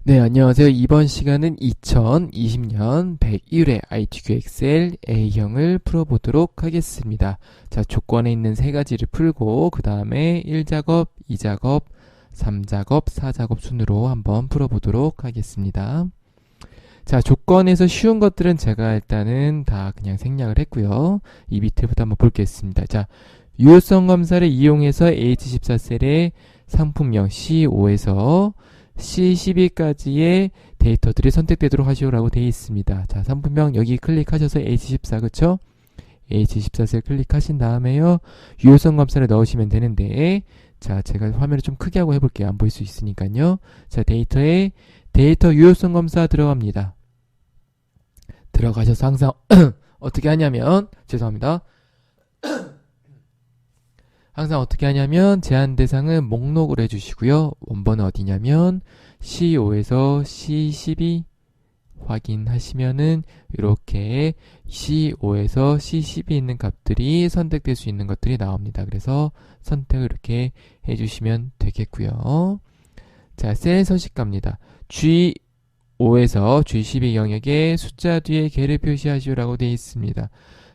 네, 안녕하세요. 이번 시간은 2020년 101회 ITQ 엑셀 A형을 풀어보도록 하겠습니다. 자, 조건에 있는 세 가지를 풀고 그 다음에 1작업, 2작업, 3작업, 4작업 순으로 한번 풀어보도록 하겠습니다. 자, 조건에서 쉬운 것들은 제가 일단은 다 그냥 생략을 했고요. 이 밑에부터 한번 보겠습니다. 자, 유효성 검사를 이용해서 H14셀의 상품명 C5에서 C12까지의 데이터들이 선택되도록 하시오라고 되어 있습니다. 자, 상품명 여기 클릭하셔서 H14, 그쵸? H14셀 클릭하신 다음에요. 유효성 검사를 넣으시면 되는데, 자, 제가 화면을 좀 크게 하고 해볼게요. 안 보일 수 있으니까요. 자, 데이터에 데이터 유효성 검사 들어갑니다. 들어가셔서 항상 어떻게 하냐면, 죄송합니다. 항상 어떻게 하냐면 제한 대상은 목록으로 해주시고요. 원본은 어디냐면 C5에서 C12 확인하시면은 이렇게 C5에서 C12 있는 값들이 선택될 수 있는 것들이 나옵니다. 그래서 선택을 이렇게 해주시면 되겠고요. 자, 셀 서식 갑니다. G5에서 G12 영역에 숫자 뒤에 개를 표시하시오라고 되어 있습니다.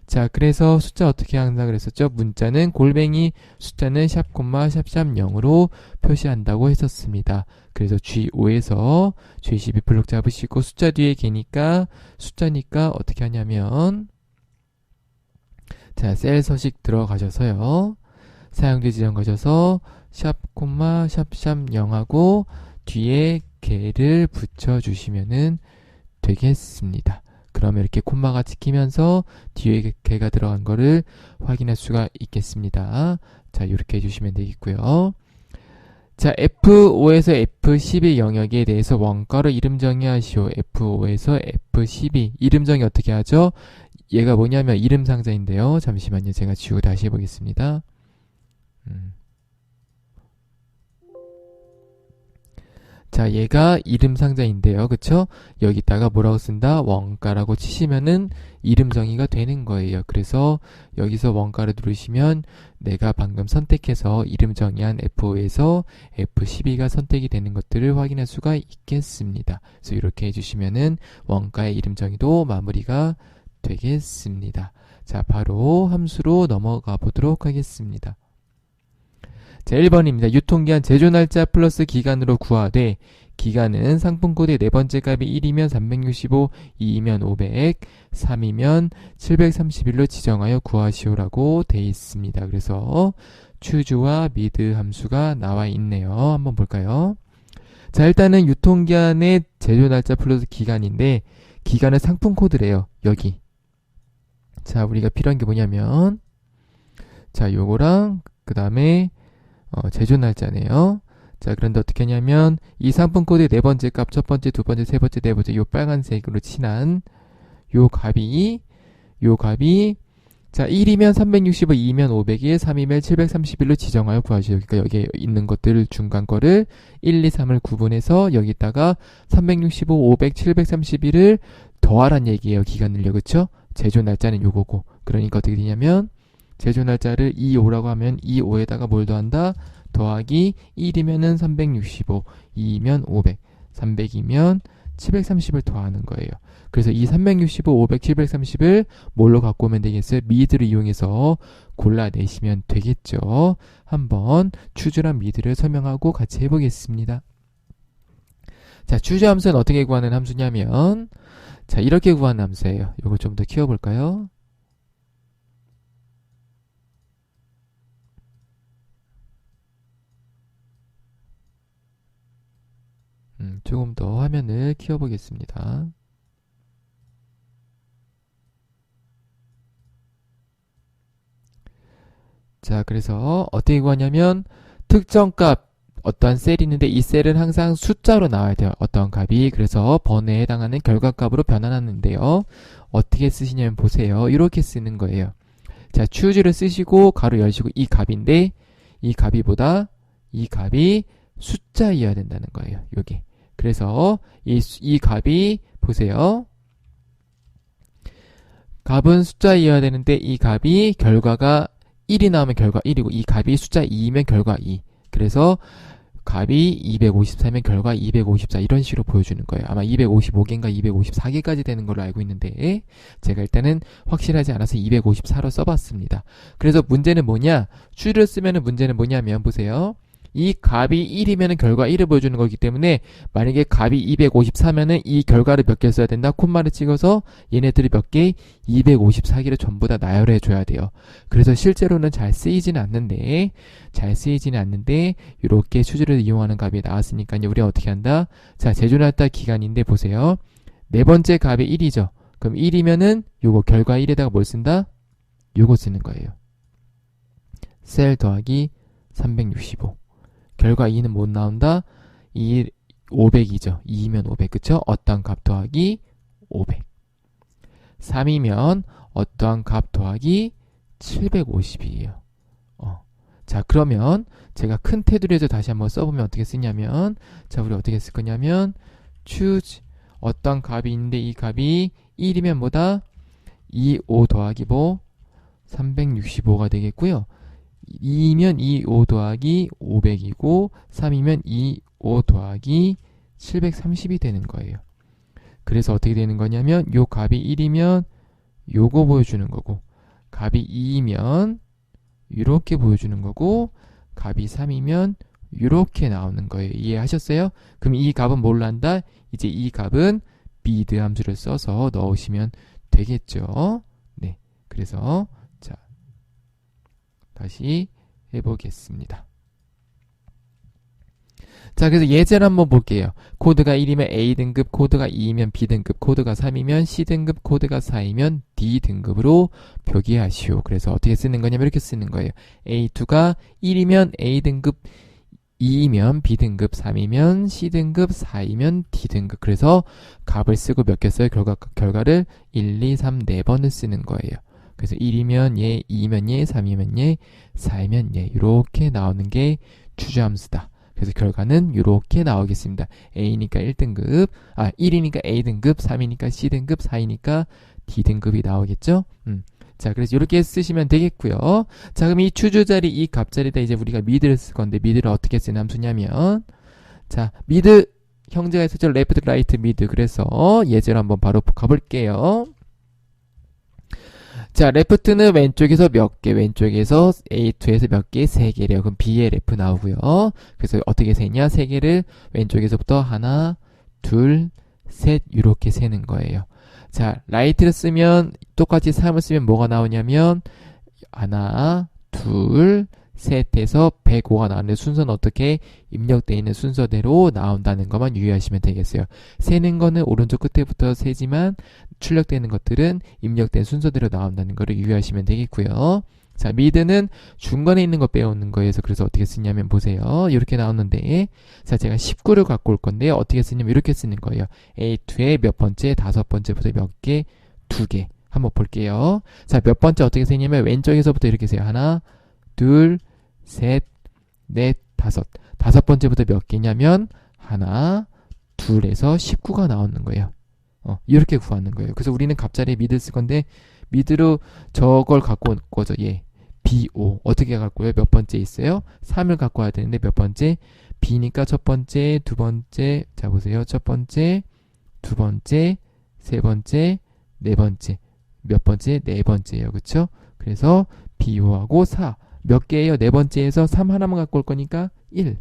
자, 그래서 숫자 어떻게 한다 그랬었죠? 문자는 골뱅이, 숫자는 샵, 샵샵 0으로 표시한다고 했었습니다. 그래서 G5에서 G12 블록 잡으시고 숫자 뒤에 개니까 숫자니까 어떻게 하냐면 자, 셀 서식 들어가셔서요. 사용자 지정 가셔서 샵, 샵샵 0하고 뒤에 개를 붙여주시면은 되겠습니다. 그러면 이렇게 콤마가 찍히면서 뒤에 개가 들어간 거를 확인할 수가 있겠습니다. 자, 이렇게 해주시면 되겠고요. 자, F5에서 F12 영역에 대해서 원가로 이름 정의하시오. F5에서 F12 이름 정의 어떻게 하죠? 얘가 뭐냐면 이름 상자인데요. 잠시만요. 제가 지우고 다시 해보겠습니다. 자, 얘가 이름 상자인데요. 그쵸? 여기다가 뭐라고 쓴다? 원가라고 치시면은 이름 정의가 되는 거예요. 그래서 여기서 원가를 누르시면 내가 방금 선택해서 이름 정의한 F5에서 F12가 선택이 되는 것들을 확인할 수가 있겠습니다. 그래서 이렇게 해주시면은 원가의 이름 정의도 마무리가 되겠습니다. 자, 바로 함수로 넘어가 보도록 하겠습니다. 자, 1번입니다. 유통기한 제조 날짜 플러스 기간으로 구하되 기간은 상품 코드의 네 번째 값이 1이면 365, 2이면 500, 3이면 731로 지정하여 구하시오라고 되어 있습니다. 그래서 choose와 mid 함수가 나와 있네요. 한번 볼까요? 자, 일단은 유통기한의 제조 날짜 플러스 기간인데 기간은 상품 코드래요. 여기. 자, 우리가 필요한 게 뭐냐면 자, 요거랑 그 다음에 제조 날짜네요. 자, 그런데 어떻게 하냐면 이 상품 코드의 네 번째 값, 첫 번째, 두 번째, 세 번째, 네 번째 요 빨간색으로 칠한 요 값이 자, 1이면 365, 2이면 500일, 3이면 731로 지정하여 구하시오. 그러니까 여기에 있는 것들 중간 거를 1, 2, 3을 구분해서 여기다가 365, 500, 731을 더하란 얘기예요. 기간을요. 그쵸? 제조 날짜는 요거고. 그러니까 어떻게 되냐면 제조 날짜를 25라고 하면 25에다가 뭘 더한다? 더하기 1이면은 365, 2이면 500, 300이면 730을 더하는 거예요. 그래서 이 365, 500, 730을 뭘로 갖고 오면 되겠어요? 미드를 이용해서 골라내시면 되겠죠. 한번 choose랑 mid를 설명하고 같이 해보겠습니다. 자, choose 함수는 어떻게 구하는 함수냐면 자, 이렇게 구하는 함수예요. 이거 좀 더 키워볼까요? 조금 더 화면을 키워보겠습니다. 자, 그래서 어떻게 구하냐면 특정 값 어떠한 셀이 있는데 이 셀은 항상 숫자로 나와야 돼요. 어떠한 값이. 그래서 번호에 해당하는 결과값으로 변환하는데요. 어떻게 쓰시냐면 보세요. 이렇게 쓰는 거예요. 자, choose를 쓰시고 가로 열시고 이 값인데 이 값이 숫자이어야 된다는 거예요. 요게. 그래서 이 값이 보세요. 값은 숫자이어야 되는데 이 값이 결과가 1이 나오면 결과 1이고 이 값이 숫자 2이면 결과 2. 그래서 값이 254면 결과 254 이런 식으로 보여주는 거예요. 아마 255개인가 254개까지 되는 걸로 알고 있는데 제가 일단은 확실하지 않아서 254로 써봤습니다. 그래서 문제는 뭐냐? 추리를 쓰면은 문제는 뭐냐면 보세요. 이 값이 1이면 결과 1을 보여주는 거기 때문에 만약에 값이 254면은 이 결과를 몇 개 써야 된다? 콤마를 찍어서 얘네들이 몇 개? 254개를 전부 다 나열해 줘야 돼요. 그래서 실제로는 잘 쓰이지는 않는데 이렇게 추주를 이용하는 값이 나왔으니까 우리가 어떻게 한다? 자, 제조나타 기간인데 보세요. 네 번째 값이 1이죠. 그럼 1이면은 요거 결과 1에다가 뭘 쓴다? 요거 쓰는 거예요. 셀 더하기 365. 결과 2는 못 나온다? 500이죠. 2이면 500. 그쵸? 어떠한 값 더하기 500. 3이면 어떠한 값 더하기 750이에요. 자, 그러면 제가 큰 테두리에서 다시 한번 써보면 어떻게 쓰냐면, 자, 우리 어떻게 쓸 거냐면, choose 어떠한 값이 있는데 이 값이 1이면 뭐다? 25 더하기 365가 되겠고요. 2이면 25 더하기 500이고 3이면 25 더하기 730이 되는 거예요. 그래서 어떻게 되는 거냐면 요 값이 1이면 요거 보여주는 거고 값이 2이면 이렇게 보여주는 거고 값이 3이면 이렇게 나오는 거예요. 이해하셨어요? 그럼 이 값은 뭘로 한다? 이제 이 값은 bid 함수를 써서 넣으시면 되겠죠. 네, 그래서 다시 해보겠습니다. 자, 그래서 예제를 한번 볼게요. 코드가 1이면 A등급, 코드가 2이면 B등급, 코드가 3이면 C등급, 코드가 4이면 D등급으로 표기하시오. 그래서 어떻게 쓰는 거냐면 이렇게 쓰는 거예요. A2가 1이면 A등급, 2이면 B등급, 3이면 C등급, 4이면 D등급. 그래서 값을 쓰고 몇 개 써요? 결과를 1, 2, 3, 4번을 쓰는 거예요. 그래서 1이면 얘, 2이면 얘, 3이면 얘, 4이면 얘 이렇게 나오는 게 추주함수다. 그래서 결과는 이렇게 나오겠습니다. A니까 1등급, 1이니까 A등급, 3이니까 C등급, 4이니까 D등급이 나오겠죠? 자, 그래서 이렇게 쓰시면 되겠고요. 자, 그럼 이 추주자리, 이 값자리에다 이제 우리가 미드를 쓸 건데 미드를 어떻게 쓰는 함수냐면 자, 미드 형제가 있었죠? 레프트, 라이트, 미드. 그래서 예제로 한번 바로 가볼게요. 자, 레프트는 왼쪽에서 몇 개, 왼쪽에서 A2에서 몇 개, 3개래요. 그럼 B의 레프 나오고요. 그래서 어떻게 세냐? 3개를 왼쪽에서부터 하나, 둘, 셋 이렇게 세는 거예요. 자, 라이트를 쓰면 똑같이 3을 쓰면 뭐가 나오냐면 하나, 둘, 셋에서 105가 나오는데 순서는 어떻게 입력되어 있는 순서대로 나온다는 것만 유의하시면 되겠어요. 세는 거는 오른쪽 끝에부터 세지만 출력되는 것들은 입력된 순서대로 나온다는 것을 유의하시면 되겠고요. 자, 미드는 중간에 있는 거 빼오는 거예요. 그래서 어떻게 쓰냐면 보세요. 이렇게 나오는데 자, 제가 19를 갖고 올 건데 어떻게 쓰냐면 이렇게 쓰는 거예요. A2의 몇 번째, 5번째부터 몇 개, 2개. 한번 볼게요. 자, 몇 번째 어떻게 세냐면 왼쪽에서부터 이렇게 세요. 하나, 둘, 셋, 넷, 다섯. 5번째부터 몇 개냐면 하나, 둘에서 19가 나오는 거예요. 이렇게 구하는 거예요. 그래서 우리는 값자리에 미드 쓸 건데 미드로 저걸 갖고 올 거죠. 예. B5 어떻게 갖고 와요? 몇 번째 있어요? 3을 갖고 와야 되는데 몇 번째? B니까 첫 번째, 두 번째. 자, 보세요. 첫 번째, 두 번째, 세 번째, 네 번째. 몇 번째? 네 번째예요. 그쵸? 그래서 B5하고 4. 몇 개예요? 네 번째에서 3 하나만 갖고 올 거니까 1.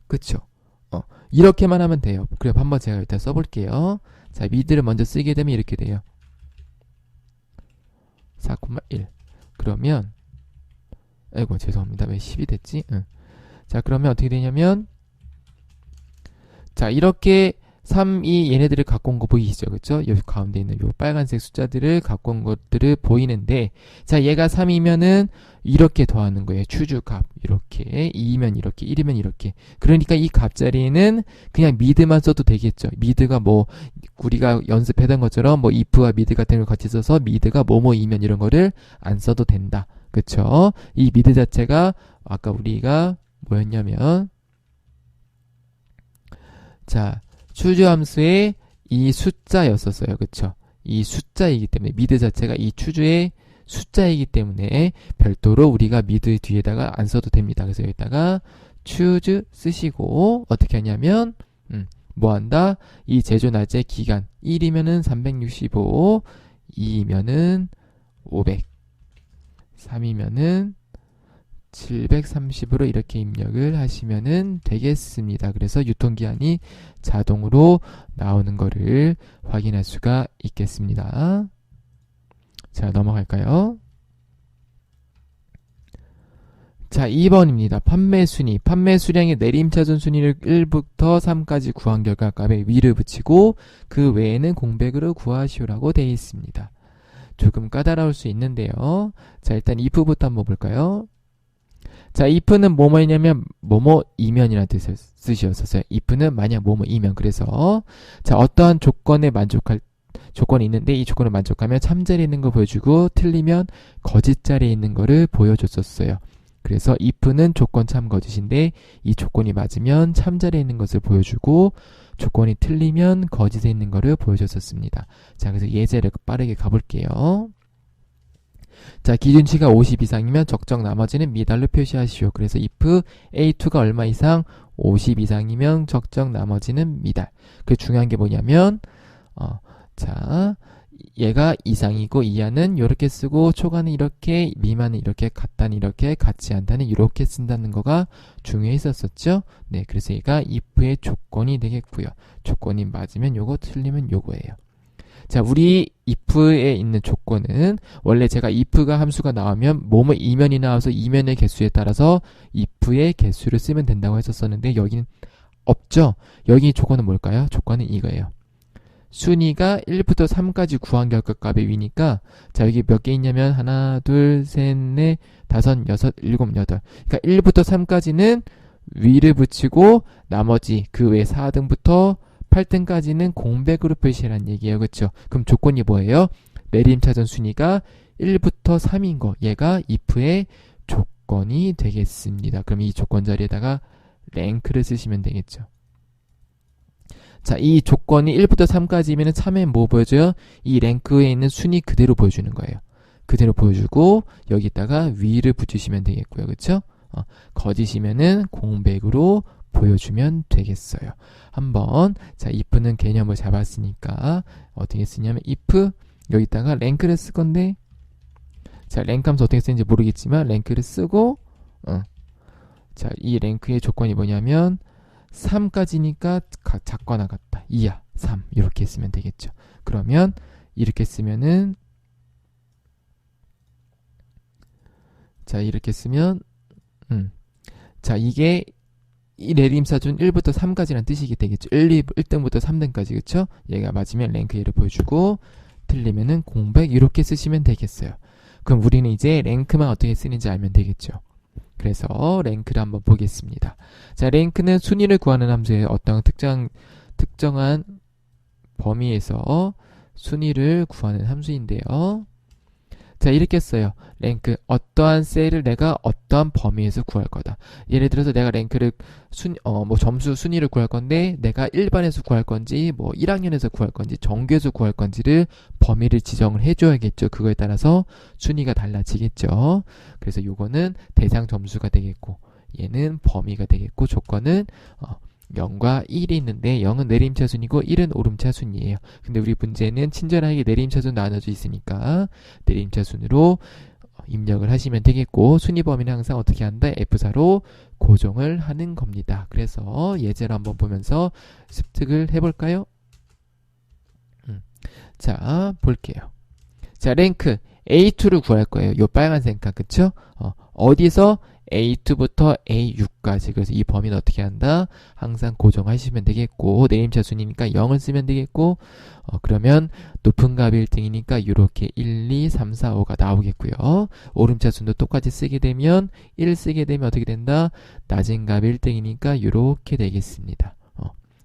그쵸? 이렇게만 하면 돼요. 그럼 한번 제가 일단 써볼게요. 자, 미드를 먼저 쓰게 되면 이렇게 돼요. 4,1. 그러면, 아이고, 죄송합니다. 왜 10이 됐지? 자, 그러면 어떻게 되냐면, 자, 이렇게 3, 2 얘네들을 갖고 온 거 보이시죠? 그쵸? 여기 가운데 있는 요 빨간색 숫자들을 갖고 온 것들을 보이는데, 자, 얘가 3이면은 이렇게 더하는 거예요. 추주 값. 이렇게. 2이면 이렇게. 1이면 이렇게. 그러니까 이 값자리는 그냥 미드만 써도 되겠죠. 미드가 뭐, 우리가 연습했던 것처럼 뭐 if와 미드 같은 걸 같이 써서 미드가 뭐뭐이면 이런 거를 안 써도 된다. 그쵸? 이 미드 자체가 아까 우리가 뭐였냐면, 자, 추주함수의 이 숫자였었어요. 그쵸? 이 숫자이기 때문에 미드 자체가 이 추주의 숫자이기 때문에 별도로 우리가 미드 뒤에다가 안 써도 됩니다. 그래서 여기다가 choose 쓰시고 어떻게 하냐면 뭐 한다? 이 제조 날짜 기간 1이면은 365, 2이면은 500, 3이면은 730으로 이렇게 입력을 하시면은 되겠습니다. 그래서 유통기한이 자동으로 나오는 거를 확인할 수가 있겠습니다. 자, 넘어갈까요? 자, 2번입니다. 판매 순위. 판매 수량의 내림차순 순위를 1부터 3까지 구한 결과 값에 위를 붙이고 그 외에는 공백으로 구하시오라고 되어 있습니다. 조금 까다로울 수 있는데요. 자, 일단 if부터 한번 볼까요? 자, if는 뭐뭐이냐면 뭐뭐이면이라는 뜻이었어요. if는 만약 뭐뭐이면. 그래서 자, 어떠한 조건에 만족할 조건이 있는데 이 조건을 만족하면 참자리에 있는 거 보여주고 틀리면 거짓자리에 있는 거를 보여줬었어요. 그래서 if는 조건 참 거짓인데 이 조건이 맞으면 참자리에 있는 것을 보여주고 조건이 틀리면 거짓에 있는 것을 보여줬었습니다. 자, 그래서 예제를 빠르게 가볼게요. 자, 기준치가 50 이상이면 적정 나머지는 미달로 표시하시오. 그래서 if A2가 얼마 이상 50 이상이면 적정 나머지는 미달. 그 중요한 게 뭐냐면 자, 얘가 이상이고 이하는 이렇게 쓰고 초과는 이렇게 미만은 이렇게 같다는 이렇게 같지 않다는 이렇게 쓴다는 거가 중요했었죠. 네, 그래서 얘가 if의 조건이 되겠고요. 조건이 맞으면 요거 틀리면 요거예요. 자, 우리 if에 있는 조건은 원래 제가 if가 함수가 나오면 뭐뭐 이면이 나와서 이면의 개수에 따라서 if의 개수를 쓰면 된다고 했었었는데 여기는 없죠. 여기 조건은 뭘까요? 조건은 이거예요. 순위가 1부터 3까지 구한 결과 값의 위니까 자, 여기 몇 개 있냐면 하나, 둘, 셋, 넷, 다섯, 여섯, 일곱, 여덟. 그러니까 1부터 3까지는 위를 붙이고 나머지 그 외 4등부터 8등까지는 공백으로 표시하라는 얘기예요. 그렇죠? 그럼 조건이 뭐예요? 내림차순 순위가 1부터 3인 거. 얘가 if의 조건이 되겠습니다. 그럼 이 조건 자리에다가 랭크를 쓰시면 되겠죠. 자, 이 조건이 1부터 3까지면 참에 뭐 보여줘요? 이 랭크에 있는 순위 그대로 보여주는 거예요. 그대로 보여주고 여기다가 위를 붙이시면 되겠고요. 그렇죠? 거짓이면은 공백으로 보여주면 되겠어요. 한번 자, if는 개념을 잡았으니까 어떻게 쓰냐면 if 여기다가 랭크를 쓸 건데 자, 랭크 하면서 어떻게 쓰는지 모르겠지만 랭크를 쓰고 자, 이 랭크의 조건이 뭐냐면 3까지니까 작거나 같다. 2야, 3 이렇게 쓰면 되겠죠. 그러면 이렇게 쓰면은 자, 이렇게 쓰면 자, 이게 이 내림차순 1부터 3까지라는 뜻이 되겠죠. 1등부터 3등까지 그쵸? 얘가 맞으면 랭크 얘를 보여주고 틀리면은 공백 이렇게 쓰시면 되겠어요. 그럼 우리는 이제 랭크만 어떻게 쓰는지 알면 되겠죠. 그래서 랭크를 한번 보겠습니다. 자, 랭크는 순위를 구하는 함수예요. 어떤 특정한 범위에서 순위를 구하는 함수인데요. 자, 이렇게 써요. 랭크 어떠한 셀을 내가 어떠한 범위에서 구할 거다. 예를 들어서 내가 랭크를 점수 순위를 구할 건데 내가 1반에서 구할 건지 뭐 1학년에서 구할 건지 정규에서 구할 건지를 범위를 지정을 해줘야겠죠. 그거에 따라서 순위가 달라지겠죠. 그래서 요거는 대상 점수가 되겠고 얘는 범위가 되겠고 조건은 0과 1이 있는데 0은 내림차순이고 1은 오름차순이에요. 근데 우리 문제는 친절하게 내림차순 나눠져 있으니까 내림차순으로 입력을 하시면 되겠고 순위 범위는 항상 어떻게 한다? F4로 고정을 하는 겁니다. 그래서 예제를 한번 보면서 습득을 해볼까요? 자, 볼게요. 자, 랭크 A2를 구할 거예요. 요 빨간색 값, 그쵸? 어디서? A2부터 A6까지. 그래서 이 범위는 어떻게 한다? 항상 고정하시면 되겠고 내림차순이니까 0을 쓰면 되겠고 그러면 높은 값이 1등이니까 이렇게 1, 2, 3, 4, 5가 나오겠고요. 오름차순도 똑같이 쓰게 되면 1 쓰게 되면 어떻게 된다? 낮은 값이 1등이니까 이렇게 되겠습니다.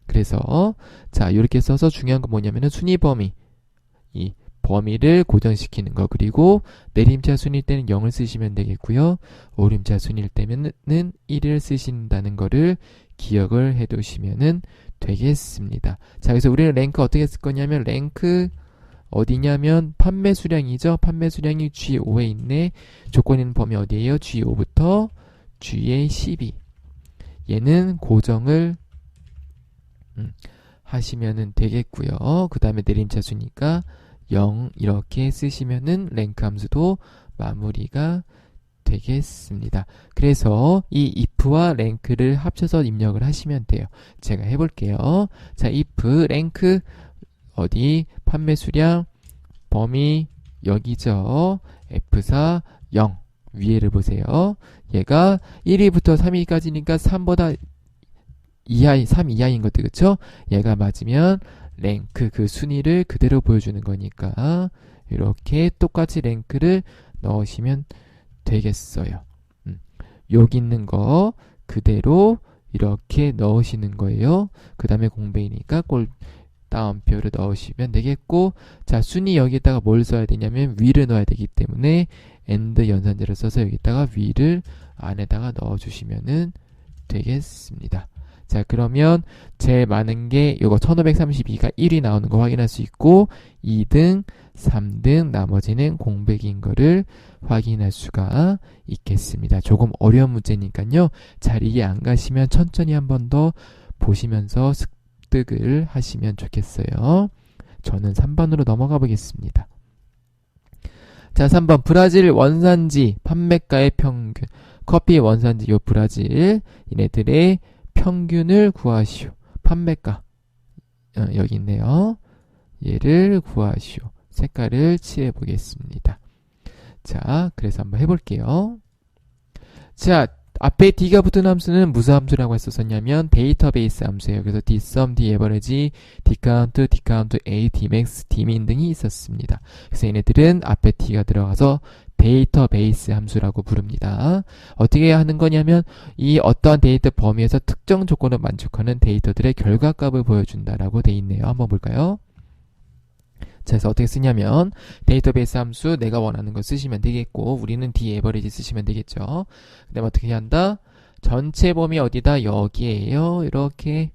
그래서 자, 이렇게 써서 중요한 건 뭐냐면은 순위 범위 이 범위를 고정시키는 거. 그리고 내림차 순일 때는 0을 쓰시면 되겠고요. 오름차 순일 때는 1을 쓰신다는 거를 기억을 해 두시면 되겠습니다. 자, 그래서 우리는 랭크 어떻게 쓸 거냐면 랭크 어디냐면 판매 수량이죠. 판매 수량이 G5에 있네. 조건 있는 범위 어디예요? G5부터 G의 12. 얘는 고정을 하시면은 되겠고요. 그 다음에 내림차수니까 0 이렇게 쓰시면은 랭크 함수도 마무리가 되겠습니다. 그래서 이 if와 랭크를 합쳐서 입력을 하시면 돼요. 제가 해볼게요. 자, if 랭크 어디 판매 수량 범위 여기죠. F4 0 위에를 보세요. 얘가 1위부터 3위까지니까 3보다 이하인 3 이하인 것들 그쵸? 얘가 맞으면 랭크 그 순위를 그대로 보여주는 거니까 이렇게 똑같이 랭크를 넣으시면 되겠어요. 여기 있는 거 그대로 이렇게 넣으시는 거예요. 그 다음에 공백이니까 다운표를 넣으시면 되겠고, 자, 순위 여기다가 뭘 써야 되냐면 위를 넣어야 되기 때문에 AND 연산제를 써서 여기다가 위를 안에다가 넣어주시면 되겠습니다. 자, 그러면 제일 많은 게 요거 1532가 1위 나오는 거 확인할 수 있고 2등, 3등, 나머지는 공백인 거를 확인할 수가 있겠습니다. 조금 어려운 문제니까요. 잘 이해 안 가시면 천천히 한 번 더 보시면서 습득을 하시면 좋겠어요. 저는 3번으로 넘어가 보겠습니다. 자, 3번 브라질 원산지 판매가의 평균 커피 원산지 요 브라질 얘네들의 평균을 구하시오. 판매가 여기 있네요. 얘를 구하시오. 색깔을 칠해 보겠습니다. 자, 그래서 한번 해볼게요. 자, 앞에 D가 붙은 함수는 무슨 함수라고 했었냐면 데이터베이스 함수예요. 그래서 dsum, daverage, dcount, dcount, a, dmax, dmin 등이 있었습니다. 그래서 얘네들은 앞에 D가 들어가서 데이터베이스 함수라고 부릅니다. 어떻게 하는 거냐면 이 어떠한 데이터 범위에서 특정 조건을 만족하는 데이터들의 결과값을 보여준다라고 돼 있네요. 한번 볼까요? 자, 그래서 어떻게 쓰냐면 데이터베이스 함수 내가 원하는 거 쓰시면 되겠고 우리는 daverage 쓰시면 되겠죠. 그 다음에 어떻게 한다? 전체 범위 어디다? 여기에요. 이렇게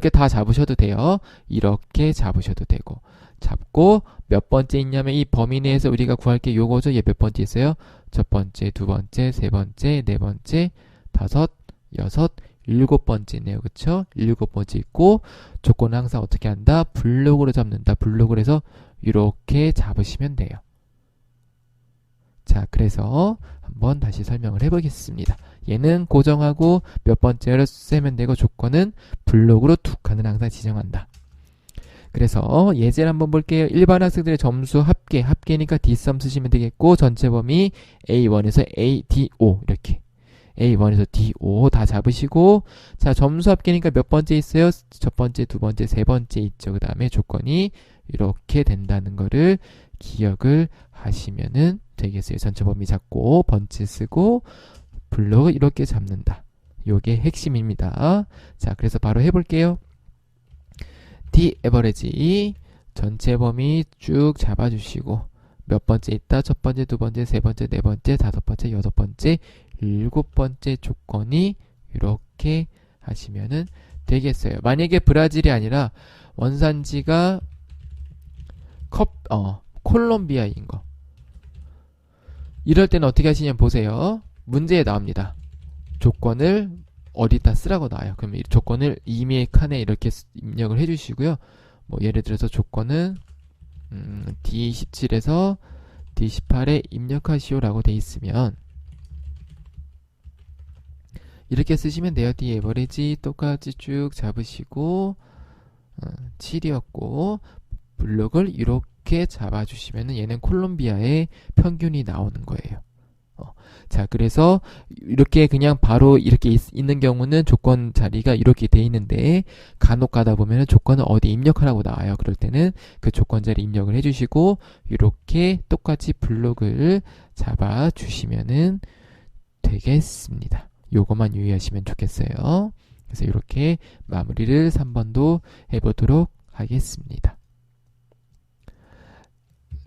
다 잡으셔도 돼요. 이렇게 잡으셔도 되고 잡고 몇 번째 있냐면 이 범위 내에서 우리가 구할 게 요거죠. 얘 몇 번째 있어요? 첫 번째, 두 번째, 세 번째, 네 번째, 다섯, 여섯, 일곱 번째 있네요. 그쵸? 일곱 번째 있고 조건은 항상 어떻게 한다? 블록으로 잡는다. 블록을 해서 이렇게 잡으시면 돼요. 자, 그래서 한번 다시 설명을 해보겠습니다. 얘는 고정하고 몇 번째를 쓰면 되고 조건은 블록으로 두 칸을 항상 지정한다. 그래서 예제를 한번 볼게요. 일반 학생들의 점수 합계니까 dsum 쓰시면 되겠고 전체 범위 A1에서 AD5 이렇게 A1에서 D5 다 잡으시고 자, 점수 합계니까 몇 번째 있어요? 첫 번째, 두 번째, 세 번째 있죠. 그 다음에 조건이 이렇게 된다는 거를 기억을 하시면은 되겠어요. 전체 범위 잡고 번째 쓰고 블록을 이렇게 잡는다. 요게 핵심입니다. 자, 그래서 바로 해볼게요. daverage 전체 범위 쭉 잡아주시고 몇 번째 있다? 첫 번째, 두 번째, 세 번째, 네 번째, 다섯 번째, 여섯 번째, 일곱 번째 조건이 이렇게 하시면은 되겠어요. 만약에 브라질이 아니라 원산지가 콜롬비아인 거 이럴 때는 어떻게 하시냐면 보세요. 문제에 나옵니다. 조건을 어디다 쓰라고 나와요. 그럼 이 조건을 이메일 칸에 이렇게 입력을 해주시고요. 뭐 예를 들어서 조건은 D17에서 D18에 입력하시오라고 돼 있으면 이렇게 쓰시면 돼요. daverage 똑같이 쭉 잡으시고 7이었고 블록을 이렇게 잡아주시면 얘는 콜롬비아의 평균이 나오는 거예요. 자, 그래서 이렇게 그냥 바로 이렇게 있는 경우는 조건 자리가 이렇게 돼 있는데 간혹 가다 보면 조건을 어디 입력하라고 나와요. 그럴 때는 그 조건 자리 입력을 해주시고 이렇게 똑같이 블록을 잡아 주시면은 되겠습니다. 요것만 유의하시면 좋겠어요. 그래서 이렇게 마무리를 3번도 해보도록 하겠습니다.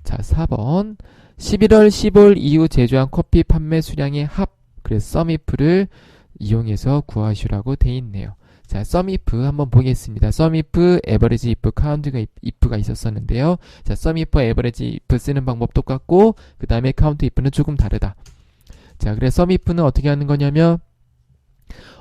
자, 4번 11월 15일 이후 제조한 커피 판매 수량의 합 그래서 SUMIF를 이용해서 구하시라고 돼 있네요. 자, SUMIF 한번 보겠습니다. SUMIF, average if, count가 if가 있었었는데요. 자, SUMIF, average if 쓰는 방법 똑같고 그 다음에 count if는 조금 다르다. 자, 그래서 SUMIF는 어떻게 하는 거냐면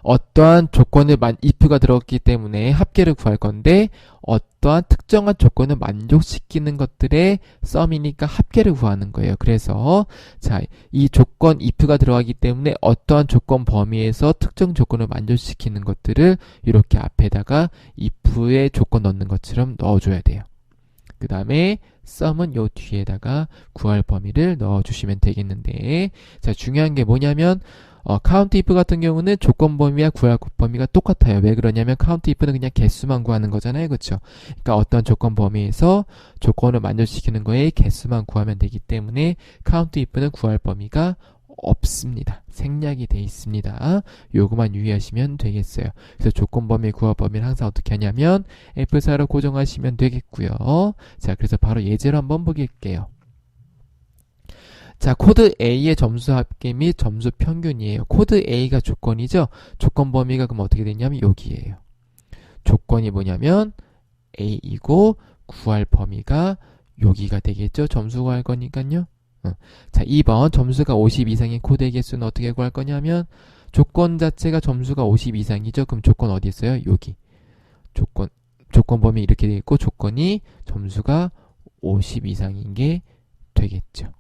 어떠한 조건을 if가 들어갔기 때문에 합계를 구할 건데 어떠한 특정한 조건을 만족시키는 것들의 썸이니까 합계를 구하는 거예요. 그래서 자, 이 조건 if가 들어가기 때문에 어떠한 조건 범위에서 특정 조건을 만족시키는 것들을 이렇게 앞에다가 if의 조건 넣는 것처럼 넣어줘야 돼요. 그 다음에 썸은 요 뒤에다가 구할 범위를 넣어주시면 되겠는데, 자, 중요한 게 뭐냐면 count if 같은 경우는 조건 범위와 구할 범위가 똑같아요. 왜 그러냐면 count if는 그냥 개수만 구하는 거잖아요. 그렇죠? 그러니까 어떤 조건 범위에서 조건을 만족시키는 거에 개수만 구하면 되기 때문에 count if는 구할 범위가 없습니다. 생략이 돼 있습니다. 요거만 유의하시면 되겠어요. 그래서 조건 범위, 구할 범위를 항상 어떻게 하냐면 F4로 고정하시면 되겠고요. 자, 그래서 바로 예제로 한번 보길게요. 자, 코드 A의 점수 합계 및 점수 평균이에요. 코드 A가 조건이죠. 조건 범위가 그럼 어떻게 되냐면 여기에요. 조건이 뭐냐면 A이고 구할 범위가 여기가 되겠죠. 점수 구할 거니까요. 자, 2번 점수가 50 이상인 코드의 개수는 어떻게 구할 거냐면 조건 자체가 점수가 50 이상이죠. 그럼 조건 어디 있어요? 여기. 조건 범위 이렇게 되어 있고 조건이 점수가 50 이상인 게 되겠죠.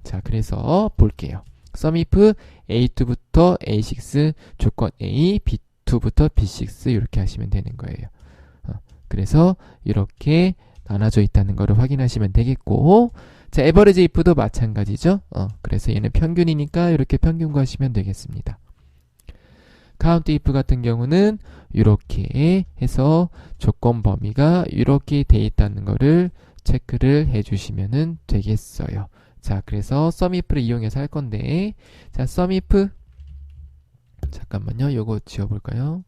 자, 그래서 볼게요. sum if A2부터 A6 조건 A, B2부터 B6 이렇게 하시면 되는 거예요. 그래서 이렇게 나눠져 있다는 것을 확인하시면 되겠고, 자, average if도 마찬가지죠. 그래서 얘는 평균이니까 이렇게 평균 구하시면 되겠습니다. count if 같은 경우는 이렇게 해서 조건 범위가 이렇게 돼 있다는 것을 체크를 해주시면 되겠어요. 자, 그래서 sum if를 이용해서 할 건데, 자, sum if 잠깐만요. 요거 지워볼까요?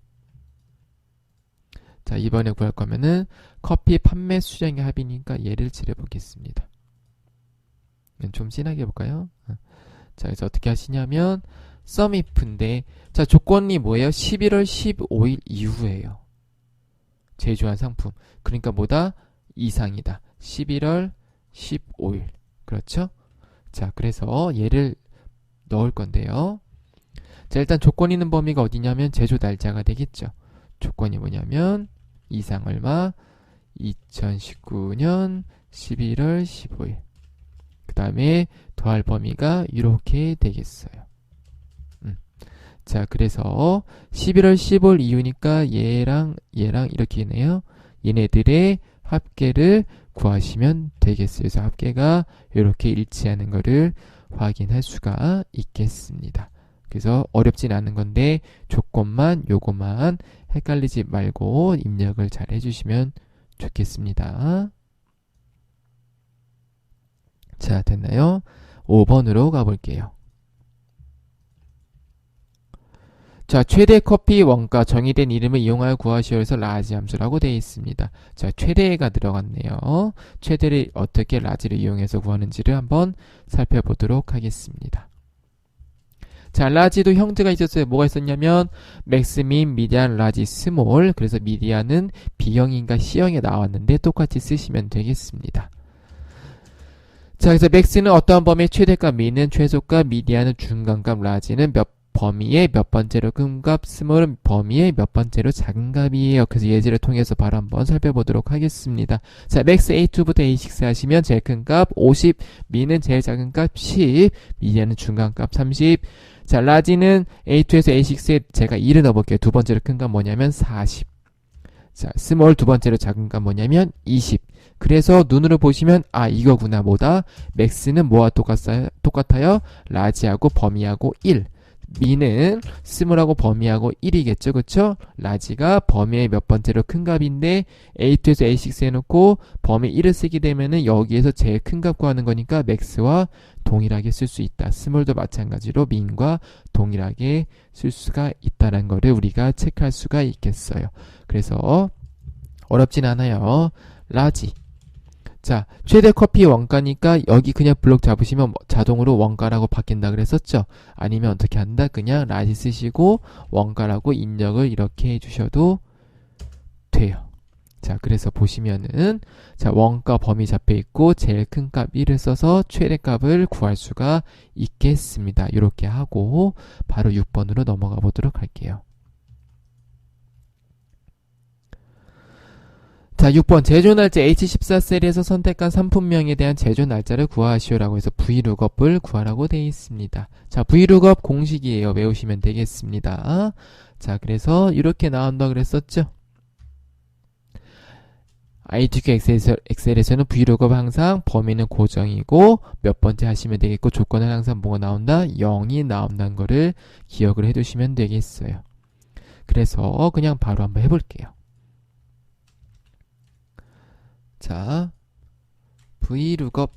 자, 이번에 구할 거면은 커피 판매 수량의 합이니까 얘를 칠해보겠습니다. 좀 진하게 해볼까요? 자, 그래서 어떻게 하시냐면 sum if인데, 자, 조건이 뭐예요? 11월 15일 이후에요. 제조한 상품. 그러니까 뭐다? 이상이다. 11월 15일. 그렇죠? 자, 그래서 얘를 넣을 건데요. 자, 일단 조건 있는 범위가 어디냐면 제조 날짜가 되겠죠. 조건이 뭐냐면 이상 얼마? 2019년 11월 15일. 그 다음에 더할 범위가 이렇게 되겠어요. 자, 그래서 11월 15일 이후니까 얘랑 이렇게 있네요. 얘네들의 합계를 구하시면 되겠어요. 그래서 합계가 이렇게 일치하는 것을 확인할 수가 있겠습니다. 그래서 어렵진 않은 건데 조건만 요거만 헷갈리지 말고 입력을 잘 해주시면 좋겠습니다. 자, 됐나요? 5번으로 가볼게요. 자, 최대 커피 원가 정의된 이름을 이용하여 구하시오 해서 라지 함수라고 되어 있습니다. 자, 최대가 들어갔네요. 최대를 어떻게 라지를 이용해서 구하는지를 한번 살펴보도록 하겠습니다. 자, 라지도 형태가 있었어요. 뭐가 있었냐면 맥스, 민, 미디안, 라지, 스몰. 그래서 미디안은 B형인가 C형에 나왔는데 똑같이 쓰시면 되겠습니다. 자, 그래서 맥스는 어떠한 범위의 최대값, 민은 최소값, 미디안은 중간값, 라지는 범위의 몇 번째로 큰 값, 스몰은 범위의 몇 번째로 작은 값이에요. 그래서 예제를 통해서 바로 한번 살펴보도록 하겠습니다. 자, 맥스 A2부터 A6 하시면 제일 큰 값 50, 미는 제일 작은 값 10, 미디안은 중간값 30. 자, 라지는 A2에서 A6에 제가 2를 넣어볼게요. 두 번째로 큰 값 뭐냐면 40. 자, 스몰 두 번째로 작은 값 뭐냐면 20. 그래서 눈으로 보시면 아, 이거구나. 뭐다? 맥스는 뭐와 똑같아요? 라지하고 범위하고 1. 미는 스몰하고 범위하고 1이겠죠. 그쵸? 라지가 범위의 몇 번째로 큰 값인데 A2에서 A6 해놓고 범위 1을 쓰게 되면은 여기에서 제일 큰 값 구하는 거니까 맥스와 동일하게 쓸 수 있다. 스몰도 마찬가지로 민과 동일하게 쓸 수가 있다는 거를 우리가 체크할 수가 있겠어요. 그래서 어렵진 않아요. 라지. 자, 최대 커피 원가니까 여기 그냥 블록 잡으시면 자동으로 원가라고 바뀐다 그랬었죠. 아니면 어떻게 한다? 그냥 라지 쓰시고 원가라고 입력을 이렇게 해주셔도 돼요. 자, 그래서 보시면은, 자, 원가 범위 잡혀 있고, 제일 큰 값 1을 써서 최대값을 구할 수가 있겠습니다. 이렇게 하고, 바로 6번으로 넘어가 보도록 할게요. 자, 6번. 제조 날짜 H14셀에서 선택한 상품명에 대한 제조 날짜를 구하시오라고 해서 VLOOKUP을 구하라고 되어 있습니다. 자, VLOOKUP 공식이에요. 외우시면 되겠습니다. 자, 그래서 이렇게 나온다 그랬었죠? ITQ 엑셀에서는 VLOOKUP 항상 범위는 고정이고 몇 번째 하시면 되겠고 조건은 항상 뭐가 나온다? 0이 나온다는 거를 기억을 해두시면 되겠어요. 그래서 그냥 바로 한번 해볼게요. 자, VLOOKUP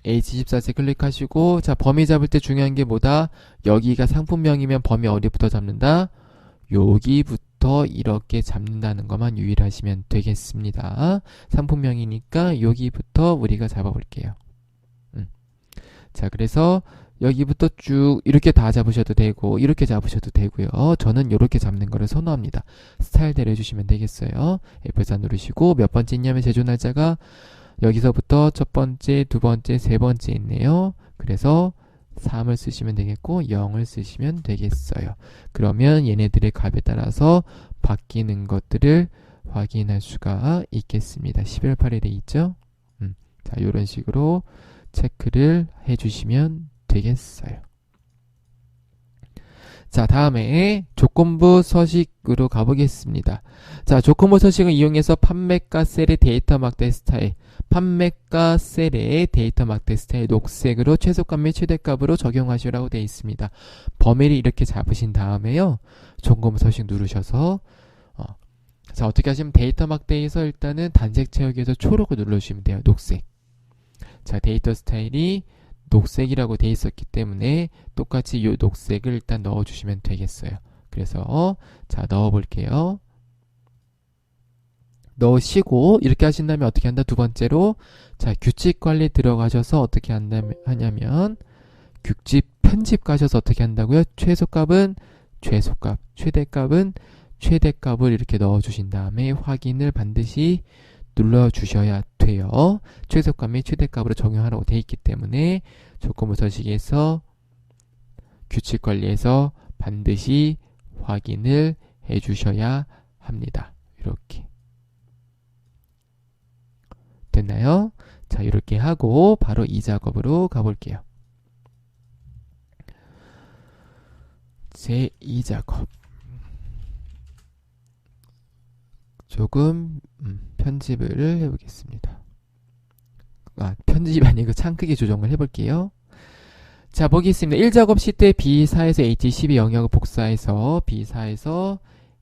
H14세 클릭하시고, 자, 범위 잡을 때 중요한 게 뭐다? 여기가 상품명이면 범위 어디부터 잡는다? 여기부터 이렇게 잡는다는 것만 유의하시면 되겠습니다. 상품명이니까 여기부터 우리가 잡아볼게요. 자, 그래서 여기부터 쭉 이렇게 다 잡으셔도 되고 이렇게 잡으셔도 되고요. 저는 이렇게 잡는 거를 선호합니다. 스타일대로 해주시면 되겠어요. F4 누르시고 몇 번째 있냐면 제조 날짜가 여기서부터 첫 번째, 두 번째, 세 번째 있네요. 그래서 3을 쓰시면 되겠고 0을 쓰시면 되겠어요. 그러면 얘네들의 값에 따라서 바뀌는 것들을 확인할 수가 있겠습니다. 12월 8일에 있죠? 자, 이런 식으로 체크를 해주시면 되겠어요. 자, 다음에 조건부 서식으로 가보겠습니다. 자, 조건부 서식을 이용해서 판매가 셀의 데이터 막대 스타일, 판매가 셀의 데이터 막대 스타일 녹색으로 최소값 및 최대값으로 적용하시라고 되어 있습니다. 범위를 이렇게 잡으신 다음에요. 조건부 서식 누르셔서 자, 어떻게 하시면 데이터 막대에서 일단은 단색 채우기에서 초록을 눌러주시면 돼요. 녹색. 자, 데이터 스타일이 녹색이라고 돼 있었기 때문에 똑같이 이 녹색을 일단 넣어주시면 되겠어요. 그래서 자, 넣어볼게요. 넣으시고 이렇게 하신 다음에 어떻게 한다? 두 번째로 자, 규칙 관리 들어가셔서 어떻게 하냐면 규칙 편집 가셔서 어떻게 한다고요? 최소값은 최소값, 최대값은 최대값을 이렇게 넣어주신 다음에 확인을 반드시 눌러주셔야 돼요. 최소값 및 최대값으로 적용하라고 되어 있기 때문에 조건부 서식에서 규칙 관리에서 반드시 확인을 해주셔야 합니다. 이렇게 됐나요? 자, 이렇게 하고 바로 이 작업으로 가볼게요. 제2 작업 조금 편집을 해보겠습니다. 편집이 아니고 창 크기 조정을 해볼게요. 자, 보겠습니다. 1작업 시 때 B4에서 H12 영역을 복사해서 B4에서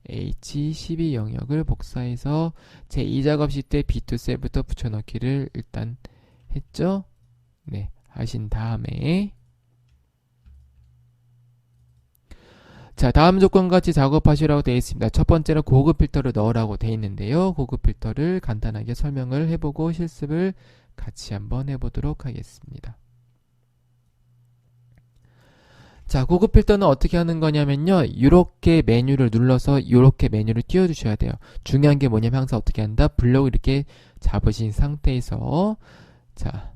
H12 영역을 복사해서 제2작업 시 때 B2 셀부터 붙여넣기를 일단 했죠. 네, 하신 다음에 자, 다음 조건과 같이 작업하시라고 되어 있습니다. 첫 번째는 고급 필터를 넣으라고 되어 있는데요. 고급 필터를 간단하게 설명을 해보고 실습을 같이 한번 해보도록 하겠습니다. 자, 고급 필터는 어떻게 하는 거냐면요. 이렇게 메뉴를 눌러서 이렇게 메뉴를 띄워주셔야 돼요. 중요한 게 뭐냐면 항상 어떻게 한다? 블록을 이렇게 잡으신 상태에서 자,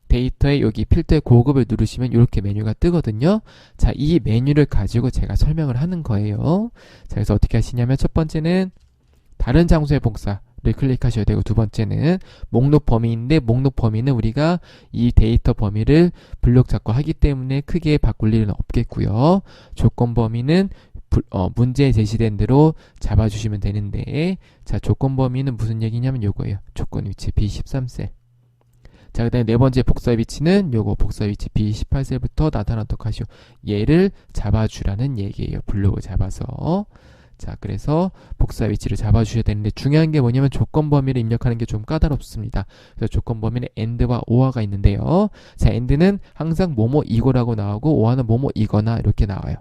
데이터에 여기 필터의 고급을 누르시면 이렇게 메뉴가 뜨거든요. 자, 이 메뉴를 가지고 제가 설명을 하는 거예요. 자, 그래서 어떻게 하시냐면 첫 번째는 다른 장소의 복사를 클릭하셔야 되고 두 번째는 목록 범위인데 목록 범위는 우리가 이 데이터 범위를 블록 잡고 하기 때문에 크게 바꿀 일은 없겠고요. 조건 범위는 문제에 제시된 대로 잡아주시면 되는데 자, 조건 범위는 무슨 얘기냐면 요거예요. 조건 위치 B13셀. 자, 그 다음에 네 번째 복사 위치는 요거 복사 위치 B18셀부터 나타나도록 하시오. 얘를 잡아주라는 얘기예요. 블록을 잡아서. 자, 그래서 복사 위치를 잡아주셔야 되는데 중요한 게 뭐냐면 조건 범위를 입력하는 게 좀 까다롭습니다. 그래서 조건 범위는 AND와 OR가 있는데요. 자, AND는 항상 뭐뭐 이거라고 나오고 OR는 뭐뭐 이거나 이렇게 나와요.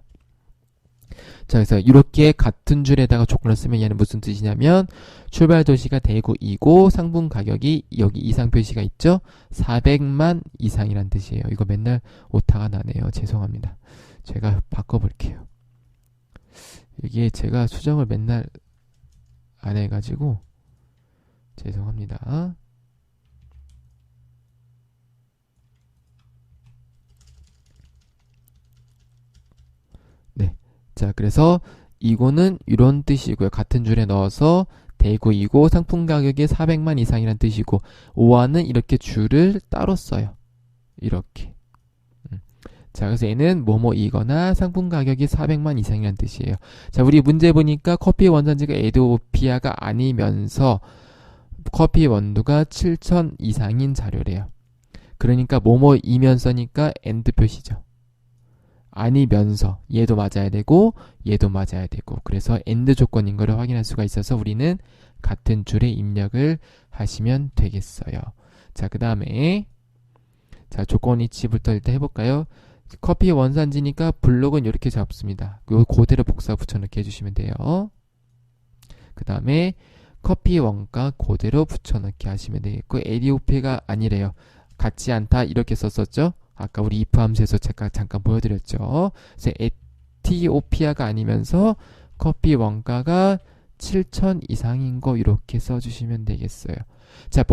자, 그래서 이렇게 같은 줄에다가 조건을 쓰면 얘는 무슨 뜻이냐면 출발 도시가 대구이고 상품 가격이 여기 이상 표시가 있죠. 400만 이상이란 뜻이에요. 이거 맨날 오타가 나네요. 죄송합니다. 제가 바꿔볼게요. 이게 제가 수정을 맨날 안 해가지고 죄송합니다. 네. 자, 그래서 이거는 이런 뜻이고요. 같은 줄에 넣어서 대구이고 상품 가격이 400만 이상이란 뜻이고, 오화는 이렇게 줄을 따로 써요. 이렇게. 자, 그래서 얘는 뭐뭐이거나 상품 가격이 400만 이상이란 뜻이에요. 자, 우리 문제 보니까 커피 원산지가 에티오피아가 아니면서 커피 원두가 7천 이상인 자료래요. 그러니까 뭐뭐이면서니까 and 표시죠. 아니면서 얘도 맞아야 되고 얘도 맞아야 되고, 그래서 and 조건인 거를 확인할 수가 있어서 우리는 같은 줄에 입력을 하시면 되겠어요. 자, 그 다음에 자, 조건 위치부터 일단 해볼까요? 커피 원산지니까 블록은 이렇게 잡습니다. 요 그대로 복사 붙여넣기 해주시면 돼요. 그 다음에 커피 원가 그대로 붙여넣기 하시면 되겠고, 에티오피아가 아니래요. 같지 않다 이렇게 썼었죠. 아까 우리 if 함수에서 제가 잠깐 보여드렸죠. 그래서 에티오피아가 아니면서 커피 원가가 7천 이상인 거 이렇게 써주시면 되겠어요. 자,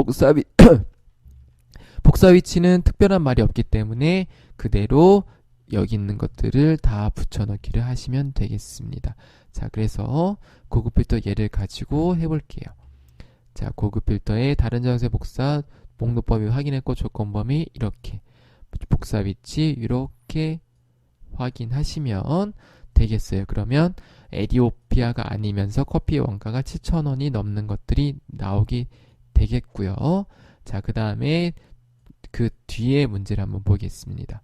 복사 위치는 특별한 말이 없기 때문에 그대로 여기 있는 것들을 다 붙여넣기를 하시면 되겠습니다. 자, 그래서 고급 필터 예를 가지고 해볼게요. 자, 고급 필터의 다른 장소의 복사 목록범위 확인했고 조건범위 이렇게 복사 위치 이렇게 확인하시면 되겠어요. 그러면 에티오피아가 아니면서 커피 원가가 7,000원이 넘는 것들이 나오게 되겠고요. 자, 그 다음에 그 뒤에 문제를 한번 보겠습니다.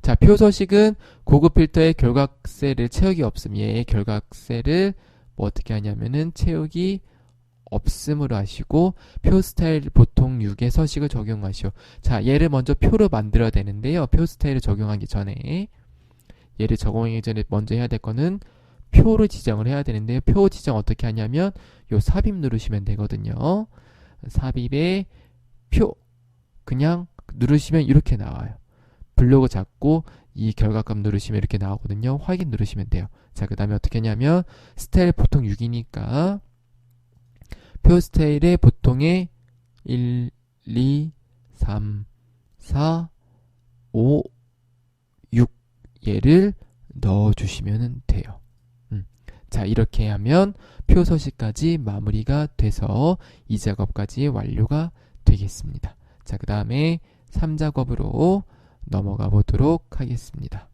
자, 표서식은 고급 필터의 결각셀을 채우기 없음. 얘의 결각셀을 뭐 어떻게 하냐면은 채우기 없음으로 하시고, 표 스타일 보통 6의 서식을 적용하시오. 자, 얘를 먼저 표로 만들어야 되는데요. 표 스타일을 적용하기 전에, 얘를 적용하기 전에 먼저 해야 될 거는 표를 지정을 해야 되는데요. 표 지정 어떻게 하냐면 요 삽입 누르시면 되거든요. 삽입에 표 그냥 누르시면 이렇게 나와요. 블록을 잡고 이 결과값 누르시면 이렇게 나오거든요. 확인 누르시면 돼요. 자, 그 다음에 어떻게 하냐면 스타일 보통 6이니까 표 스타일의 보통의 1, 2, 3, 4, 5, 6 얘를 넣어주시면 돼요. 자, 이렇게 하면 표 서식까지 마무리가 돼서 이 작업까지 완료가 되겠습니다. 자, 그 다음에 3작업으로 넘어가 보도록 하겠습니다.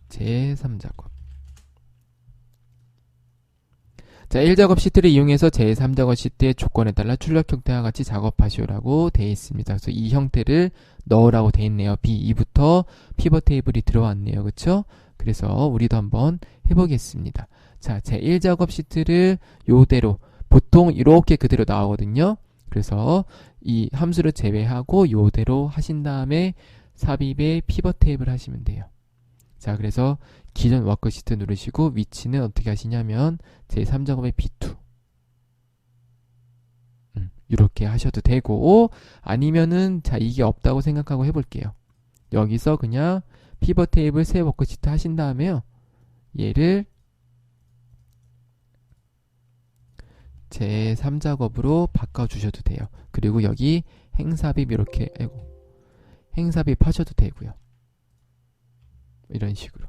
제3작업. 자, 1작업 시트를 이용해서 제3작업 시트의 조건에 따라 출력 형태와 같이 작업하시오라고 되어 있습니다. 그래서 이 형태를 넣으라고 되어 있네요. B2부터 피벗 테이블이 들어왔네요. 그쵸? 그래서 우리도 한번 해보겠습니다. 자, 제1작업 시트를 요대로 보통 이렇게 그대로 나오거든요. 그래서 이 함수를 제외하고 요대로 하신 다음에 삽입에 피벗 테이블 하시면 돼요. 자, 그래서 기존 워크시트 누르시고 위치는 어떻게 하시냐면 제3작업의 B2 이렇게 하셔도 되고, 아니면은 자, 이게 없다고 생각하고 해볼게요. 여기서 그냥 피벗 테이블 새 워크시트 하신 다음에요, 얘를 제3작업으로 바꿔주셔도 돼요. 그리고 여기 행삽입 이렇게 행삽입 하셔도 되고요. 이런 식으로.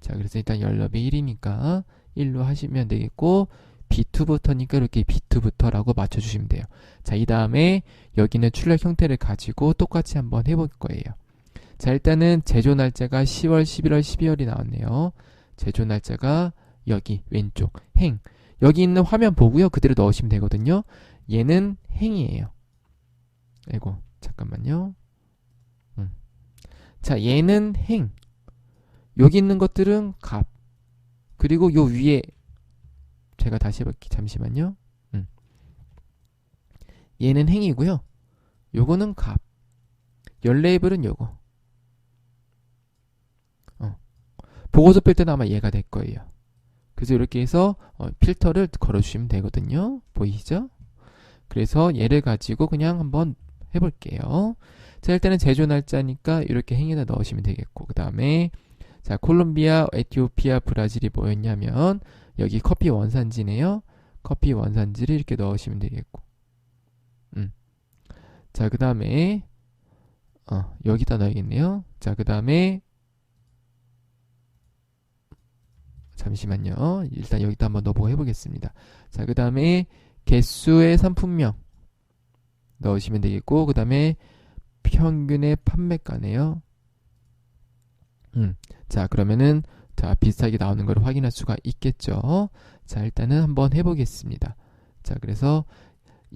자, 그래서 일단 연럽이 1이니까 1로 하시면 되겠고, B2부터니까 이렇게 B2부터라고 맞춰주시면 돼요. 자, 이 다음에 여기는 출력 형태를 가지고 똑같이 한번 해볼 거예요. 자, 일단은 제조 날짜가 10월, 11월, 12월이 나왔네요. 제조 날짜가 여기 왼쪽 행. 여기 있는 화면 보고요. 그대로 넣으시면 되거든요. 얘는 행이에요. 아이고, 잠깐만요. 자, 얘는 행. 여기 있는 것들은 값. 그리고 요 위에 제가 다시 해볼게요. 잠시만요. 얘는 행이고요. 요거는 값. 열 레이블은 요거. 보고서 필 때는 아마 얘가 될 거예요. 그래서 이렇게 해서 필터를 걸어주시면 되거든요. 보이시죠? 그래서 얘를 가지고 그냥 한번 해볼게요. 자, 일단은 제조 날짜니까 이렇게 행에다 넣으시면 되겠고, 그 다음에 자, 콜롬비아, 에티오피아, 브라질이 뭐였냐면 여기 커피 원산지네요. 커피 원산지를 이렇게 넣으시면 되겠고. 자, 그 다음에 여기다 넣어야겠네요. 자, 그 다음에 잠시만요. 일단 여기다 한번 넣어보고 해보겠습니다. 자, 그 다음에 개수의 상품명 넣으시면 되겠고, 그 다음에 평균의 판매가네요. 자, 그러면은 자, 비슷하게 나오는 걸 확인할 수가 있겠죠. 자, 일단은 한번 해보겠습니다. 자, 그래서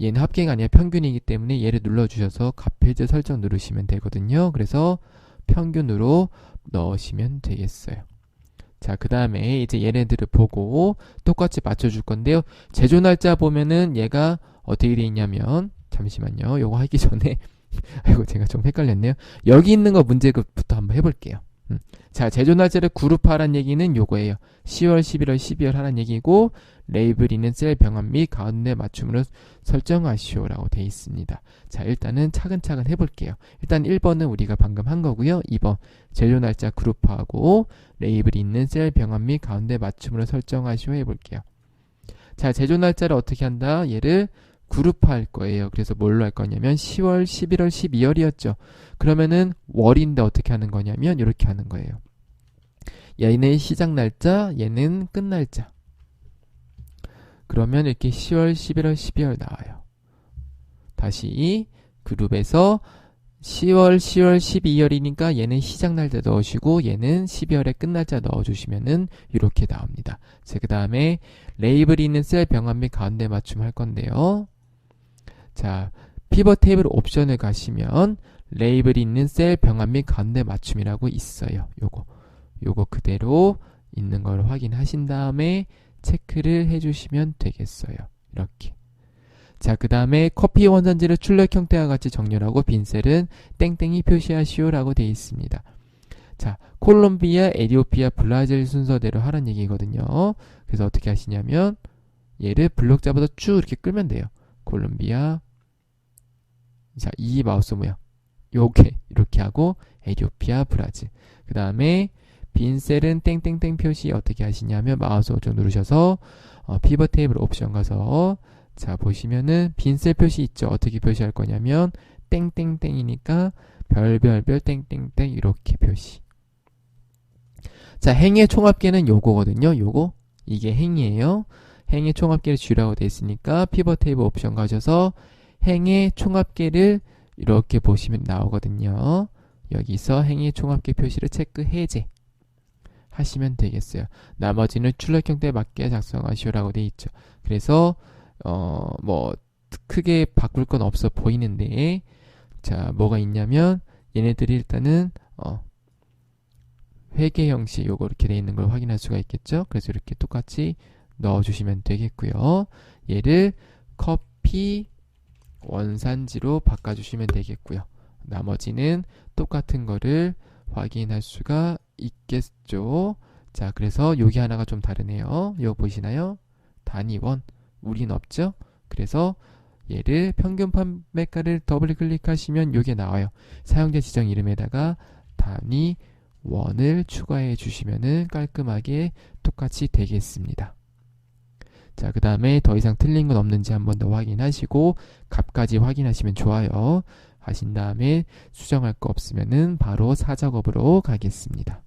얘는 합계가 아니라 평균이기 때문에 얘를 눌러주셔서 값필드 설정 누르시면 되거든요. 그래서 평균으로 넣으시면 되겠어요. 자, 그 다음에 이제 얘네들을 보고 똑같이 맞춰줄 건데요. 제조 날짜 보면은 얘가 어떻게 돼 있냐면, 잠시만요. 요거 하기 전에 아이고, 제가 좀 헷갈렸네요. 여기 있는 거 문제부터 한번 해볼게요. 자, 제조 날짜를 그룹화하라는 얘기는 요거예요. 10월, 11월, 12월 하라는 얘기고, 레이블 있는 셀 병합 및 가운데 맞춤으로 설정하시오라고 돼 있습니다. 자, 일단은 차근차근 해볼게요. 일단 1번은 우리가 방금 한 거고요. 2번 제조 날짜 그룹화하고 레이블 있는 셀 병합 및 가운데 맞춤으로 설정하시오 해볼게요. 자, 제조 날짜를 어떻게 한다? 얘를 그룹화할 거예요. 그래서 뭘로 할 거냐면 10월, 11월, 12월이었죠. 그러면은 월인데 어떻게 하는 거냐면 이렇게 하는 거예요. 얘는 시작 날짜, 얘는 끝 날짜. 그러면 이렇게 10월, 11월, 12월 나와요. 다시 그룹에서 10월, 10월, 12월이니까 얘는 시작 날짜 넣으시고 얘는 12월에 끝 날짜 넣어주시면은 이렇게 나옵니다. 자, 그 다음에 레이블이 있는 셀 병합 및 가운데 맞춤 할 건데요. 자, 피벗 테이블 옵션을 가시면 레이블이 있는 셀 병합 및 가운데 맞춤이라고 있어요. 요거 그대로 있는 걸 확인하신 다음에 체크를 해주시면 되겠어요. 이렇게. 자, 그 다음에 커피 원산지를 출력 형태와 같이 정렬하고 빈 셀은 땡땡이 표시하시오 라고 되어 있습니다. 자, 콜롬비아, 에티오피아, 브라질 순서대로 하라는 얘기거든요. 그래서 어떻게 하시냐면 얘를 블록 잡아서 쭉 이렇게 끌면 돼요. 콜롬비아. 자, 이 마우스 모양 요게 이렇게 하고 에티오피아, 브라질. 그 다음에 빈 셀은 땡땡땡 표시 어떻게 하시냐면 마우스 오른쪽 누르셔서 피벗 테이블 옵션 가서 자, 보시면은 빈셀 표시 있죠. 어떻게 표시할 거냐면 땡땡땡이니까 별별별 땡땡땡 이렇게 표시. 자, 행의 총합계는 요거거든요. 요거 이게 행이에요. 행의 총합계를 주라고 되어 있으니까 피벗 테이블 옵션 가셔서 행의 총합계를 이렇게 보시면 나오거든요. 여기서 행의 총합계 표시를 체크 해제 하시면 되겠어요. 나머지는 출력 형태에 맞게 작성하시오라고 되어 있죠. 그래서 뭐 크게 바꿀 건 없어 보이는데, 자, 뭐가 있냐면 얘네들이 일단은 회계 형식 요거 이렇게 돼 있는 걸 확인할 수가 있겠죠. 그래서 이렇게 똑같이 넣어주시면 되겠고요. 얘를 커피 원산지로 바꿔주시면 되겠고요. 나머지는 똑같은 거를 확인할 수가 있겠죠. 자, 그래서 여기 하나가 좀 다르네요. 이거 보이시나요? 단위원 우린 없죠. 그래서 얘를 평균 판매가를 더블 클릭하시면 이게 나와요. 사용자 지정 이름에다가 단위원을 추가해 주시면은 깔끔하게 똑같이 되겠습니다. 자, 그 다음에 더 이상 틀린 건 없는지 한 번 더 확인하시고 값까지 확인하시면 좋아요. 하신 다음에 수정할 거 없으면은 바로 사작업으로 가겠습니다.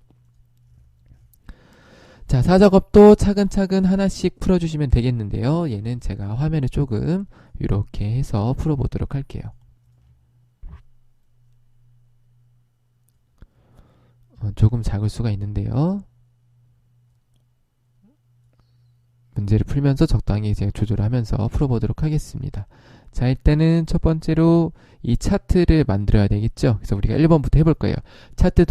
자, 사작업도 차근차근 하나씩 풀어주시면 되겠는데요. 얘는 제가 화면을 조금 이렇게 해서 풀어보도록 할게요. 조금 작을 수가 있는데요. 문제를 풀면서 적당히 제가 조절하면서 풀어보도록 하겠습니다. 자, 일단은 첫 번째로 이 차트를 만들어야 되겠죠. 그래서 우리가 1번부터 해볼 거예요. 차트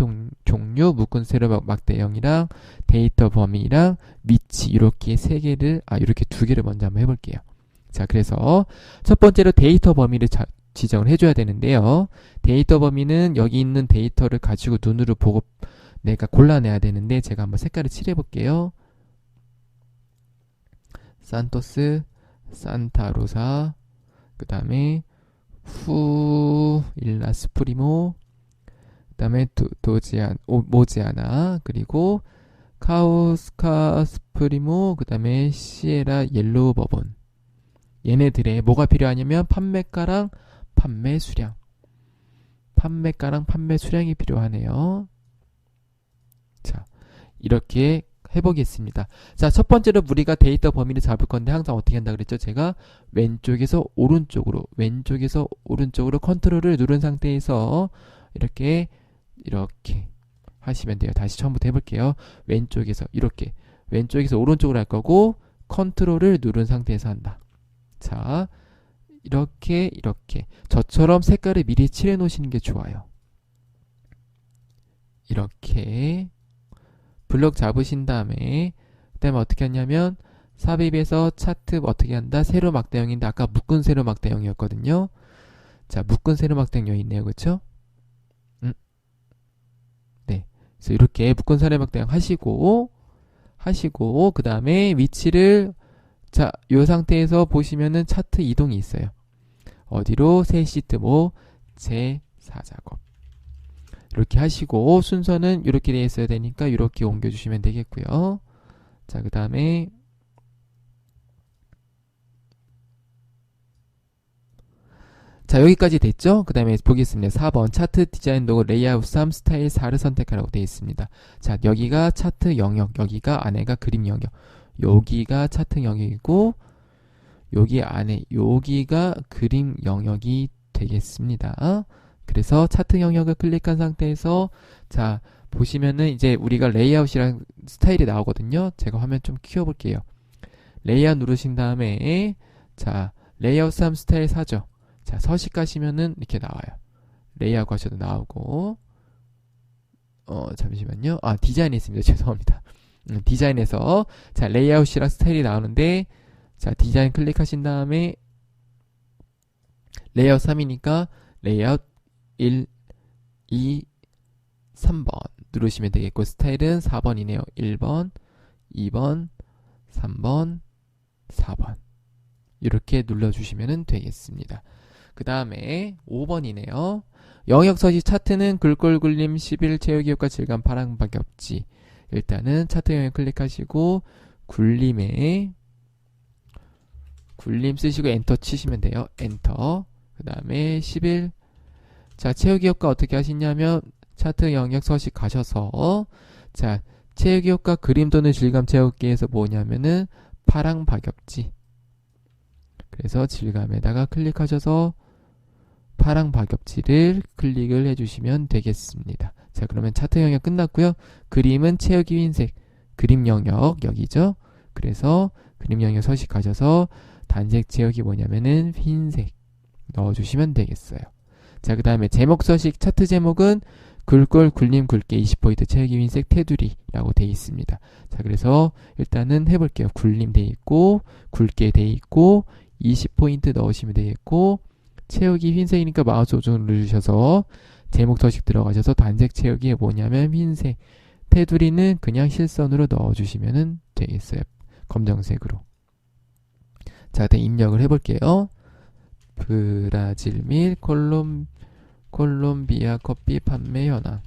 종류, 묶은 세로 막대형이랑 데이터 범위랑 위치 이렇게 세 개를 이렇게 두 개를 먼저 한번 해볼게요. 자, 그래서 첫 번째로 데이터 범위를 지정을 해줘야 되는데요. 데이터 범위는 여기 있는 데이터를 가지고 눈으로 보고 내가 골라내야 되는데 제가 한번 색깔을 칠해볼게요. 산토스, 산타로사, 그 다음에 일라스 프리모, 그 다음에 모지아나, 그리고 카우스카 스프리모, 그 다음에 시에라 옐로우 버본. 얘네들의 뭐가 필요하냐면 판매가랑 판매 수량. 판매가랑 판매 수량이 필요하네요. 자, 이렇게 해보겠습니다. 자, 첫 번째로 우리가 데이터 범위를 잡을 건데 항상 어떻게 한다 그랬죠? 제가 왼쪽에서 오른쪽으로 컨트롤을 누른 상태에서 이렇게 하시면 돼요. 다시 처음부터 해볼게요. 왼쪽에서 오른쪽으로 할 거고 컨트롤을 누른 상태에서 한다. 자, 이렇게 저처럼 색깔을 미리 칠해 놓으시는 게 좋아요. 이렇게 블록 잡으신 다음에 그다음에 어떻게 하냐면 삽입에서 차트 어떻게 한다? 세로 막대형인데 아까 묶은 세로 막대형이었거든요. 자, 묶은 세로 막대형 여기 있네요. 그렇죠? 네. 그래서 이렇게 묶은 세로 막대형 하시고 그 다음에 위치를 자, 이 상태에서 보시면은 차트 이동이 있어요. 어디로? 새 시트 제4작업. 이렇게 하시고 순서는 이렇게 되어 있어야 되니까 이렇게 옮겨주시면 되겠고요. 자, 그 다음에 자, 여기까지 됐죠? 그 다음에 보겠습니다. 4번 차트 디자인 로고 레이아웃 3 스타일 4를 선택하라고 되어 있습니다. 자, 여기가 차트 영역, 여기가 안에가 그림 영역, 여기가 차트 영역이고 여기 안에 여기가 그림 영역이 되겠습니다. 그래서 차트 영역을 클릭한 상태에서 자, 보시면은 이제 우리가 레이아웃이랑 스타일이 나오거든요. 제가 화면 좀 키워볼게요. 레이아웃 누르신 다음에 자, 레이아웃 3 스타일 4죠. 자, 서식 가시면은 이렇게 나와요. 레이아웃 가셔도 나오고 잠시만요. 아, 디자인에 있습니다. 죄송합니다. 디자인에서 자, 레이아웃이랑 스타일이 나오는데 자, 디자인 클릭하신 다음에 레이아웃 3이니까 레이아웃 1, 2, 3번 누르시면 되겠고 스타일은 4번이네요. 1번, 2번, 3번, 4번 이렇게 눌러주시면 되겠습니다. 그 다음에 5번이네요. 영역 서식 차트는 글꼴 굴림 11 채우기 효과 질감 파랑 박엽지. 일단은 차트 영역 클릭하시고 굴림 쓰시고 엔터 치시면 돼요. 엔터. 그 다음에 11. 자, 채우기 효과 어떻게 하시냐면 차트 영역 서식 가셔서 자, 채우기 효과 그림 또는 질감 채우기에서 뭐냐면은 파랑 박엽지. 그래서 질감에다가 클릭하셔서 파랑 박엽지를 클릭을 해주시면 되겠습니다. 자, 그러면 차트 영역 끝났고요. 그림은 채우기 흰색, 그림 영역 여기죠. 그래서 그림 영역 서식 가셔서 단색 채우기 뭐냐면은 흰색 넣어주시면 되겠어요. 자, 그 다음에 제목 서식 차트 제목은 글꼴 굴림 굵게 20포인트 채우기 흰색 테두리라고 되어 있습니다. 자, 그래서 일단은 해볼게요. 굴림 되어 있고 굵게 되어 있고 20포인트 넣으시면 되겠고 채우기 흰색이니까 마우스 오른쪽 누르셔서 제목 서식 들어가셔서 단색 채우기에 뭐냐면 흰색 테두리는 그냥 실선으로 넣어주시면 되겠어요. 검정색으로. 자, 일단 입력을 해볼게요. 브라질 및 콜롬비아 커피 판매 현황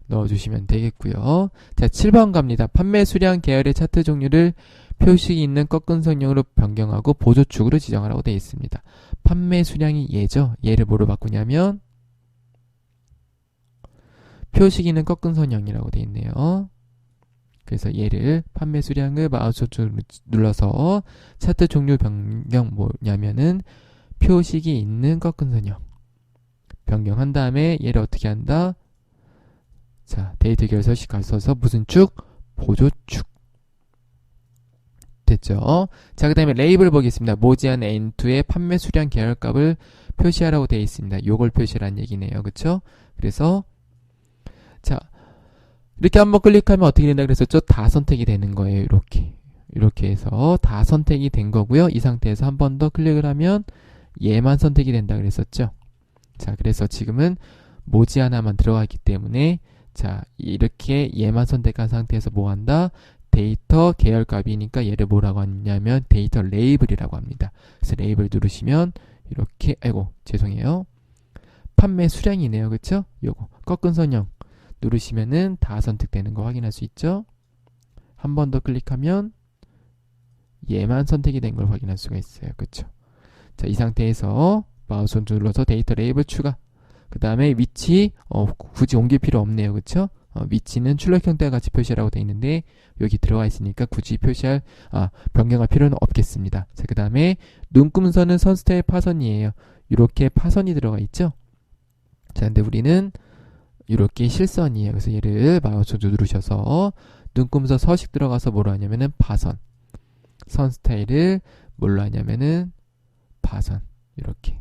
넣어주시면 되겠고요. 자, 7번 갑니다. 판매 수량 계열의 차트 종류를 표식이 있는 꺾은 선형으로 변경하고 보조축으로 지정하라고 되어 있습니다. 판매 수량이 얘죠. 얘를 뭐로 바꾸냐면 표식이 있는 꺾은 선형이라고 되어 있네요. 그래서 얘를 판매 수량을 마우스 눌러서 차트 종류 변경 뭐냐면은 표식이 있는 꺾은 선형 변경한 다음에 얘를 어떻게 한다? 자, 데이터 계열 서식 가셔서 무슨 축? 보조축. 됐죠? 자, 그 다음에 레이블 보겠습니다. 모지안 N2의 판매 수량 계열값을 표시하라고 되어 있습니다. 요걸 표시라는 얘기네요. 그쵸? 그래서 자, 이렇게 한번 클릭하면 어떻게 된다 그랬었죠? 다 선택이 되는 거예요. 이렇게 해서 다 선택이 된 거고요. 이 상태에서 한 번 더 클릭을 하면 얘만 선택이 된다 그랬었죠? 자, 그래서 지금은 모지 하나만 들어가 있기 때문에 자, 이렇게 얘만 선택한 상태에서 뭐 한다? 데이터 계열값이니까 얘를 뭐라고 하냐면 데이터 레이블이라고 합니다. 그래서 레이블 누르시면 이렇게 죄송해요. 판매 수량이네요. 그쵸? 요거 꺾은 선형 누르시면은 다 선택되는 거 확인할 수 있죠? 한 번 더 클릭하면 얘만 선택이 된 걸 확인할 수가 있어요. 그쵸? 자, 이 상태에서 마우스 오른쪽 눌러서 데이터 레이블 추가. 그 다음에 위치, 굳이 옮길 필요 없네요. 그쵸? 위치는 출력 형태와 같이 표시하라고 되어 있는데, 여기 들어가 있으니까 굳이 변경할 필요는 없겠습니다. 자, 그 다음에 눈금선은 선 스타일 파선이에요. 이렇게 파선이 들어가 있죠? 자, 근데 우리는 이렇게 실선이에요. 그래서 얘를 마우스 누르셔서 눈금선 서식 들어가서 뭐로 하냐면은 파선. 선 스타일을 뭘로 하냐면은 파선. 이렇게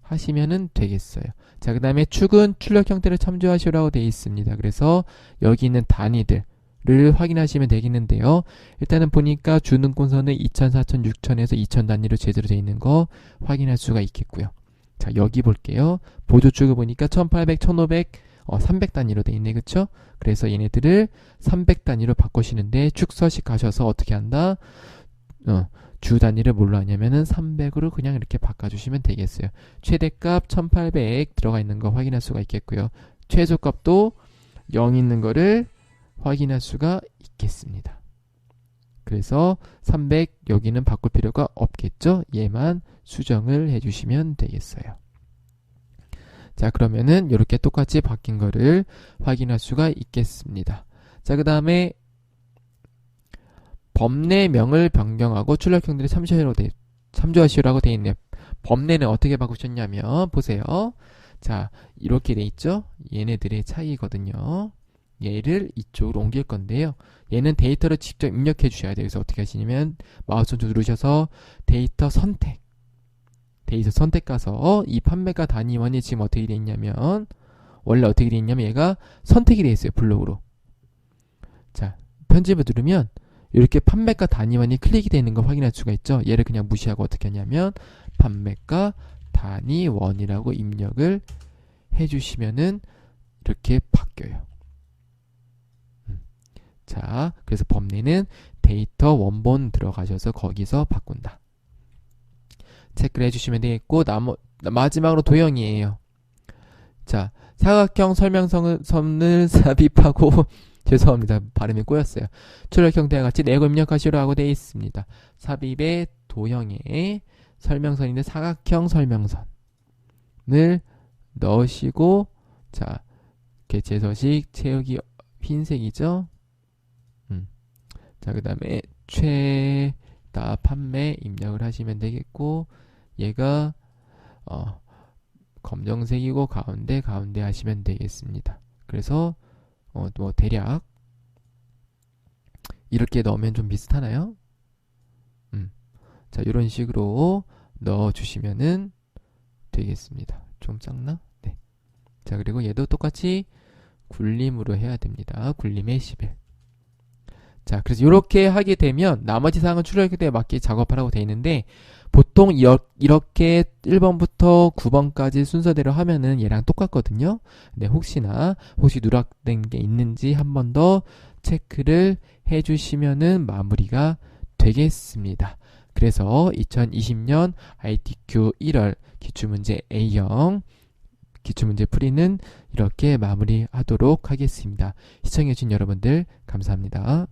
하시면은 되겠어요. 자, 그 다음에 축은 출력 형태를 참조하시라고 되어 있습니다. 그래서 여기 있는 단위들을 확인하시면 되겠는데요. 일단은 보니까 주눈금선은 2000, 4000, 6000에서 2000 단위로 제대로 되어 있는 거 확인할 수가 있겠고요. 자, 여기 볼게요. 보조축을 보니까 1800, 1500, 300 단위로 되어 있네. 그쵸? 그래서 얘네들을 300 단위로 바꾸시는데 축서식 가셔서 어떻게 한다? 주 단위를 뭘로 하냐면은 300으로 그냥 이렇게 바꿔주시면 되겠어요. 최대값 1800 들어가 있는 거 확인할 수가 있겠고요. 최소값도 0 있는 거를 확인할 수가 있겠습니다. 그래서 300 여기는 바꿀 필요가 없겠죠. 얘만 수정을 해주시면 되겠어요. 자, 그러면은 이렇게 똑같이 바뀐 거를 확인할 수가 있겠습니다. 자, 그 다음에 범례명을 변경하고 출력 형태를 참조하시라고 되어 있네요. 범례는 어떻게 바꾸셨냐면 보세요. 자, 이렇게 돼 있죠. 얘네들의 차이거든요. 얘를 이쪽으로 옮길 건데요. 얘는 데이터를 직접 입력해 주셔야 돼요. 그래서 어떻게 하시냐면 마우스 누르셔서 데이터 선택 가서 이 판매가 단위원이 지금 어떻게 돼 있냐면 원래 어떻게 돼 있냐면 얘가 선택이 돼 있어요. 블록으로. 자, 편집을 누르면 이렇게 판매가 단위원이 클릭이 되는 걸 확인할 수가 있죠. 얘를 그냥 무시하고 어떻게 하냐면 판매가 단위원이라고 입력을 해주시면은 이렇게 바뀌어요. 자, 그래서 범례는 데이터 원본 들어가셔서 거기서 바꾼다. 체크를 해주시면 되겠고, 마지막으로 도형이에요. 자, 사각형 설명선을 삽입하고 죄송합니다. 발음이 꼬였어요. 출력 형태와 같이 내고 입력하시라고 되어 있습니다. 삽입의 도형에 설명선인데 사각형 설명선을 넣으시고, 자, 개체 서식 채우기 흰색이죠. 자, 그 다음에 최다 판매 입력을 하시면 되겠고, 얘가 검정색이고 가운데 하시면 되겠습니다. 그래서 뭐 대략 이렇게 넣으면 좀 비슷하나요? 자, 이런 식으로 넣어주시면은 되겠습니다. 좀 작나? 네. 자, 그리고 얘도 똑같이 굴림으로 해야 됩니다. 굴림의 11. 자, 그래서 이렇게 하게 되면 나머지 사항은 출력 형태에 맞게 작업하라고 되어 있는데 보통 이렇게 1번부터 9번까지 순서대로 하면은 얘랑 똑같거든요. 근데 혹시 누락된 게 있는지 한 번 더 체크를 해주시면은 마무리가 되겠습니다. 그래서 2020년 ITQ 1월 기출문제 A형 기출문제 풀이는 이렇게 마무리하도록 하겠습니다. 시청해주신 여러분들 감사합니다.